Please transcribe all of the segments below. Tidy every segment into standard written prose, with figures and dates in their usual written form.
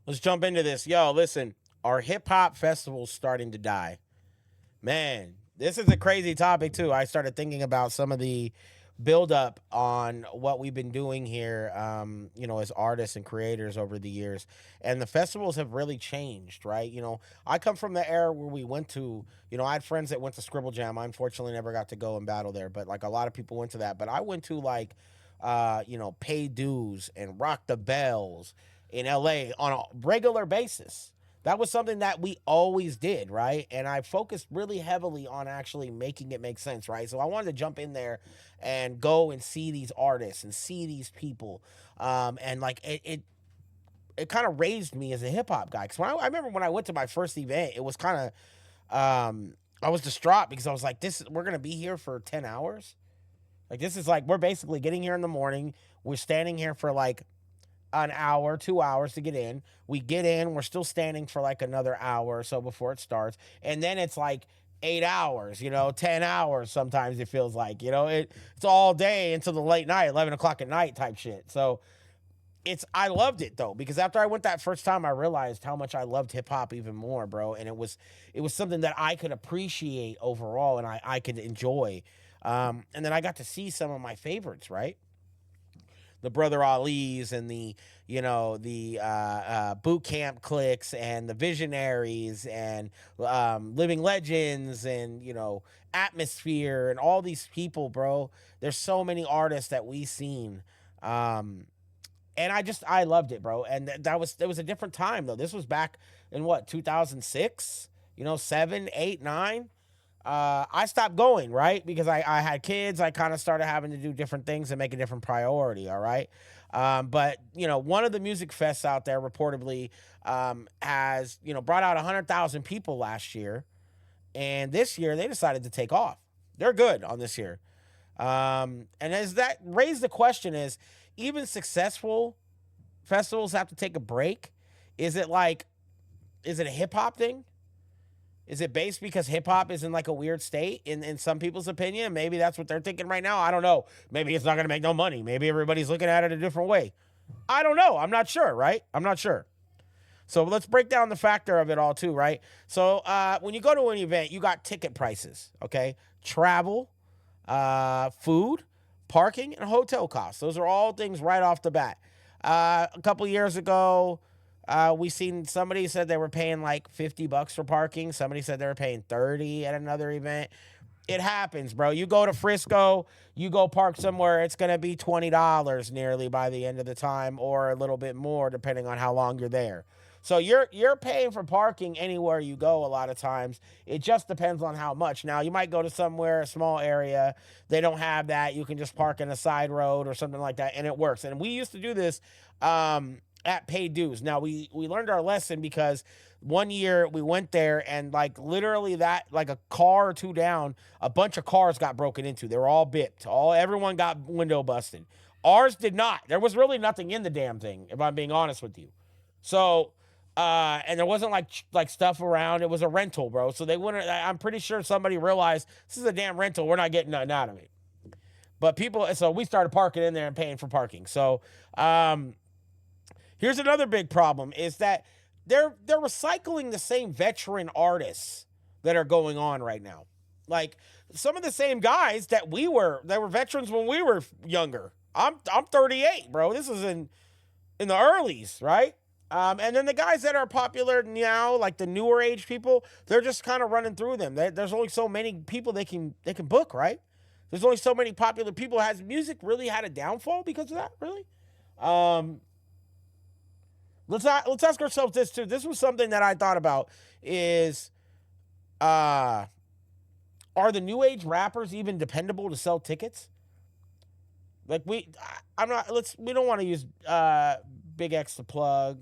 Let's jump into this. Yo, listen, are hip hop festivals starting to die? Man, this is a crazy topic too. I started thinking about some of the build up on what we've been doing here, as artists and creators over the years. And the festivals have really changed, right? I come from the era where we went to, I had friends that went to Scribble Jam. I unfortunately never got to go and battle there, but like a lot of people went to that. But I went to like, Pay Dues and Rock the Bells in LA on a regular basis. That was something that we always did, right? And I focused really heavily on actually making it make sense, right? So I wanted to jump in there and go and see these artists and see these people. And like it kind of raised me as a hip hop guy. Because I remember when I went to my first event, it was kind of I was distraught because I was like, we're gonna be here for 10 hours. Like this is like we're basically getting here in the morning. We're standing here for like an hour, 2 hours to get in. We get in, we're still standing for like another hour or so before it starts. And then it's like 8 hours, 10 hours sometimes it feels like, it's all day until the late night, 11 o'clock at night type shit. So I loved it though, because after I went that first time, I realized how much I loved hip hop even more, bro. And it was something that I could appreciate overall and I could enjoy. And then I got to see some of my favorites, right? The Brother Ali's and the boot camp clicks and the visionaries and living legends and atmosphere and all these people, bro. There's so many artists that we seen. And I loved it, bro. And there was a different time though. This was back in what, 2006, 7, 8, 9. I stopped going, right? Because I had kids. I kind of started having to do different things and make a different priority, all right? But, one of the music fests out there reportedly has, brought out 100,000 people last year. And this year they decided to take off. They're good on this year. And as that raised the question is, even successful festivals have to take a break? Is it a hip hop thing? Is it based because hip hop is in like a weird state in some people's opinion? Maybe that's what they're thinking right now. I don't know. Maybe it's not going to make no money. Maybe everybody's looking at it a different way. I don't know. I'm not sure, right? I'm not sure. So let's break down the factor of it all too, right? So when you go to an event, you got ticket prices, okay? Travel, food, parking, and hotel costs. Those are all things right off the bat. A couple years ago, we seen somebody said they were paying like $50 for parking. Somebody said they were paying 30 at another event. It happens, bro. You go to Frisco, you go park somewhere, it's going to be $20 nearly by the end of the time, or a little bit more depending on how long you're there. So you're paying for parking anywhere you go a lot of times. It just depends on how much. Now, you might go to somewhere, a small area, they don't have that. You can just park in a side road or something like that, and it works. And we used to do this at Paid Dues. Now, we learned our lesson because one year we went there and like literally that, like a car or two down, a bunch of cars got broken into. They were all bipped. Everyone got window busted. Ours did not. There was really nothing in the damn thing, if I'm being honest with you. So, and there wasn't like stuff around. It was a rental, bro. So they wouldn't. I'm pretty sure somebody realized this is a damn rental. We're not getting nothing out of it. But so we started parking in there and paying for parking. So, here's another big problem: is that they're recycling the same veteran artists that are going on right now. Like some of the same guys that were veterans when we were younger. I'm 38, bro. This is in the earlys, right? And then the guys that are popular now, like the newer age people, they're just kind of running through them. There's only so many people they can book, right? There's only so many popular people. Has music really had a downfall because of that? Really? Let's ask ourselves this too. This was something that I thought about: is are the new age rappers even dependable to sell tickets? Like we don't want to use Big X to plug.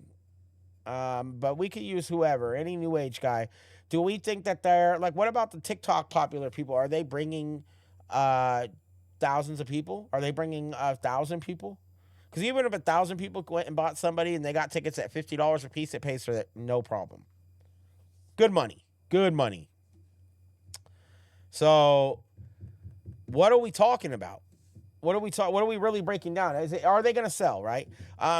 But we could use whoever, any new age guy. Do we think that they're like, what about the TikTok popular people? Are they bringing thousands of people? Are they bringing 1,000 people? Because even if 1,000 people went and bought somebody and they got tickets at $50 a piece, it pays for that, no problem. Good money. So what are we talking about? What are we really breaking down? Are they going to sell, right?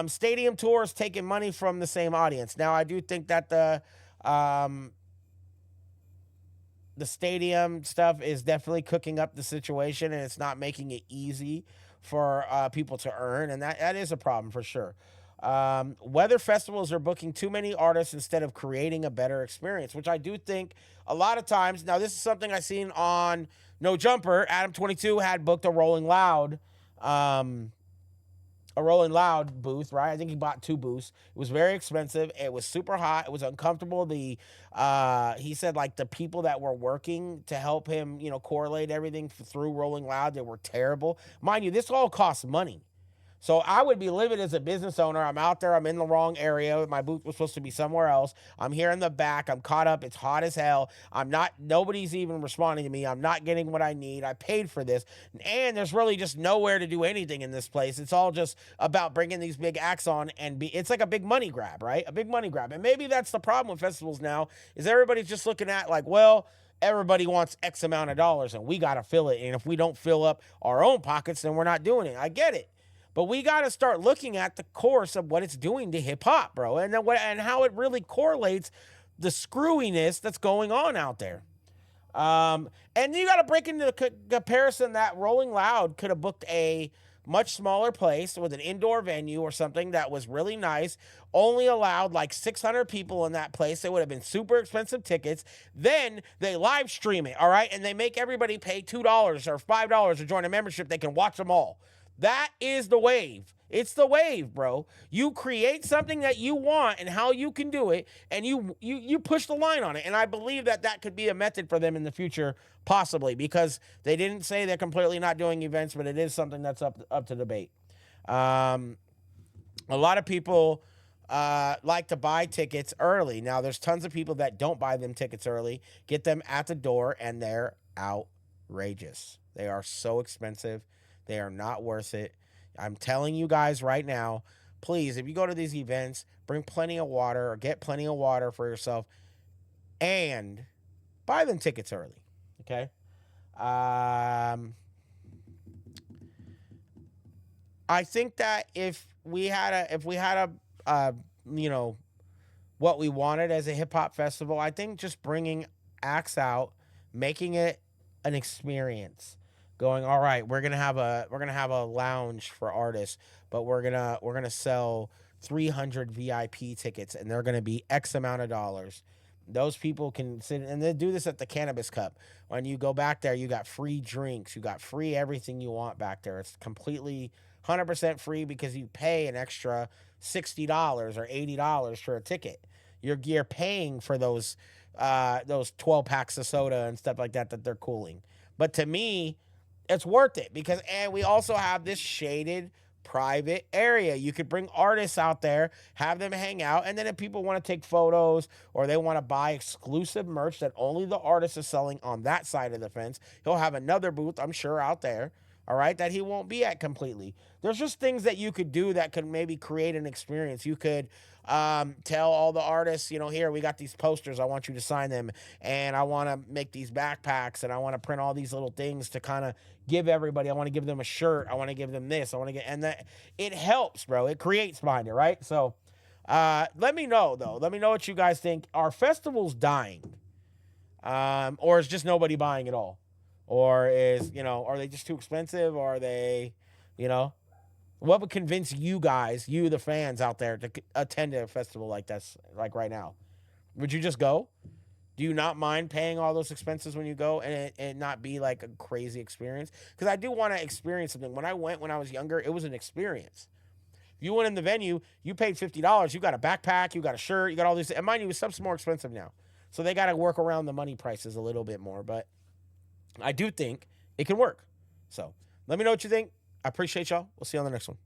Stadium tours taking money from the same audience. Now, I do think that the stadium stuff is definitely cooking up the situation, and it's not making it easy for people to earn, and that is a problem for sure. Whether festivals are booking too many artists instead of creating a better experience, which I do think a lot of times. Now, this is something I seen on No Jumper. Adam 22 had booked um, a Rolling Loud booth, right? I think he bought 2 booths. It was very expensive. It was super hot. It was uncomfortable. He said like the people that were working to help him, correlate everything through Rolling Loud, they were terrible. Mind you, this all costs money. So I would be livid as a business owner. I'm out there. I'm in the wrong area. My booth was supposed to be somewhere else. I'm here in the back. I'm caught up. It's hot as hell. Nobody's even responding to me. I'm not getting what I need. I paid for this. And there's really just nowhere to do anything in this place. It's all just about bringing these big acts on it's like a big money grab, right? A big money grab. And maybe that's the problem with festivals now is everybody's just looking at like, well, everybody wants X amount of dollars and we got to fill it. And if we don't fill up our own pockets, then we're not doing it. I get it. But we got to start looking at the course of what it's doing to hip hop, bro, and how it really correlates the screwiness that's going on out there. And you got to break into the comparison that Rolling Loud could have booked a much smaller place with an indoor venue or something that was really nice, only allowed like 600 people in that place. It would have been super expensive tickets. Then they live stream it, all right? And they make everybody pay $2 or $5 to join a membership. They can watch them all. That is the wave. It's the wave, bro. You create something that you want and how you can do it, and you push the line on it. And I believe that could be a method for them in the future, possibly, because they didn't say they're completely not doing events, but it is something that's up to debate. A lot of people like to buy tickets early. Now, there's tons of people that don't buy them tickets early, get them at the door, and they're outrageous. They are so expensive. They are not worth it. I'm telling you guys right now, please, if you go to these events, bring plenty of water or get plenty of water for yourself and buy them tickets early. Okay? I think that if we had what we wanted as a hip hop festival, I think just bringing acts out, making it an experience. Going, all right, we're gonna have a lounge for artists, but we're gonna sell 300 VIP tickets, and they're gonna be X amount of dollars. Those people can sit, and they do this at the Cannabis Cup. When you go back there, you got free drinks, you got free everything you want back there. It's completely 100% free because you pay an extra $60 or $80 for a ticket. You're paying for those 12 packs of soda and stuff like that they're cooling. But to me, it's worth it because, and we also have this shaded private area. You could bring artists out there, have them hang out, and then if people want to take photos or they want to buy exclusive merch that only the artist is selling on that side of the fence, he'll have another booth, I'm sure, out there, all right, that he won't be at completely. There's just things that you could do that could maybe create an experience. You could tell all the artists, here, we got these posters. I want you to sign them. And I want to make these backpacks and I want to print all these little things to kind of give everybody. I want to give them a shirt. I want to give them this. And that it helps, bro. It creates behind it, right? So let me know, though. Let me know what you guys think. Are festivals dying? Or is just nobody buying at all? Or are they just too expensive? Or are they, what would convince you guys, the fans out there, to attend a festival like this, like right now? Would you just go? Do you not mind paying all those expenses when you go and it not be like a crazy experience? Because I do want to experience something. When I went when I was younger, it was an experience. You went in the venue, you paid $50. You got a backpack, you got a shirt, you got all these. And mind you, stuff's more expensive now. So they got to work around the money prices a little bit more. But I do think it can work. So let me know what you think. I appreciate y'all. We'll see you on the next one.